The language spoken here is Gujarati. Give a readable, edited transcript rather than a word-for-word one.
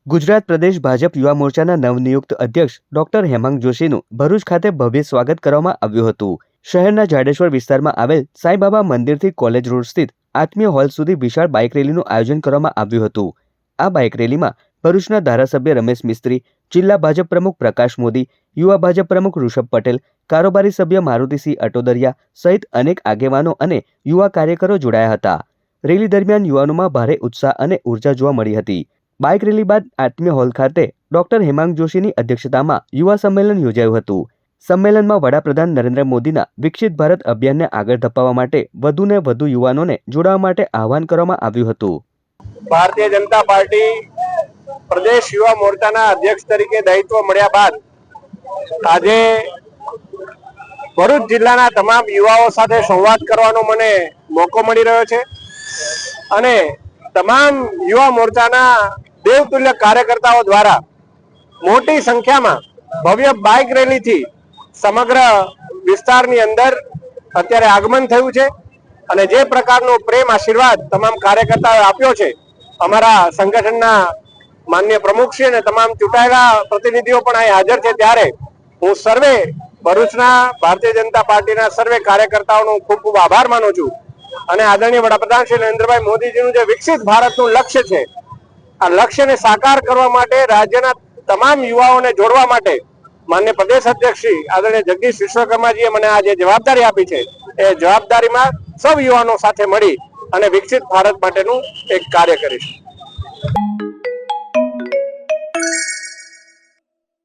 ગુજરાત પ્રદેશ ભાજપ યુવા મોરચાના નવનિયુક્ત અધ્યક્ષ ડોક્ટર હેમાંગ જોશીનું ભરૂચ ખાતે ભવ્ય સ્વાગત કરવામાં આવ્યું હતું। શહેરના જાડેશ્વર વિસ્તારમાં આવેલ સાંઈબાબા મંદિરથી કોલેજ રોડ સ્થિત આત્મીય હોલ સુધી વિશાળ બાઇક રેલીનું આયોજન કરવામાં આવ્યું હતું। આ બાઇક રેલીમાં ભરૂચના ધારાસભ્ય રમેશ મિસ્ત્રી, જિલ્લા ભાજપ પ્રમુખ પ્રકાશ મોદી, યુવા ભાજપ પ્રમુખ ઋષભ પટેલ, કારોબારી સભ્ય મારુતિસિંહ અટોદરિયા સહિત અનેક આગેવાનો અને યુવા કાર્યકરો જોડાયા હતા। રેલી દરમિયાન યુવાનોમાં ભારે ઉત્સાહ અને ઉર્જા જોવા મળી હતી। બાઇક રેલી બાદ આત્મીય હોલ ખાતે ડોક્ટર હેમાંગ જોશીની અધ્યક્ષતામાં યુવા સંમેલન યોજાયું હતું। સંમેલનમાં વડાપ્રધાન નરેન્દ્ર મોદીના વિકસિત ભારત અભિયાનને આગળ ધપાવવા માટે વધુને વધુ યુવાનોને જોડાવા માટે આહવાન કરવામાં આવ્યું હતું। ભારતીય જનતા પાર્ટી પ્રદેશ યુવા મોરચાના અધ્યક્ષ તરીકે દાયિત્વ મળ્યા બાદ આજે ભરૂચ જિલ્લાના તમામ યુવાઓ સાથે સંવાદ કરવાનો મને મોકો મળી રહ્યો છે અને તમામ યુવા મોરચાના દેવતુલ્ય કાર્યકર્તાઓ દ્વારા મોટી સંખ્યામાં ભવ્ય બાઇક રેલીથી સમગ્ર વિસ્તારની અંદર અત્યારે આગમન થયું છે અને જે પ્રકારનો પ્રેમ આશીર્વાદ તમામ કાર્યકર્તાઓએ આપ્યો છે, અમારા સંગઠનના માનનીય પ્રમુખશ્રી અને તમામ ચૂંટાયેલા પ્રતિનિધિઓ પણ અહીં હાજર છે, ત્યારે હું સર્વે ભરૂચના ભારતીય જનતા પાર્ટીના સર્વે કાર્યકર્તાઓનો ખૂબ ખૂબ આભાર માનું છું અને આદરણીય વડાપ્રધાન શ્રી નરેન્દ્રભાઈ મોદીજીનું જે વિકસિત ભારતનું લક્ષ્ય છે, આ લક્ષ્યને સાકાર કરવા માટે રાજ્યના તમામ યુવાઓને જોડવા માટે માન્ય પ્રદેશ અધ્યક્ષ શ્રી આદરણીય જગદીશ વિશ્વકર્માજીએ મને આ જે જવાબદારી આપી છે, એ જવાબદારીમાં સૌ યુવાનો સાથે મળી અને વિકસિત ભારત માટેનું એક કાર્ય કરીશું।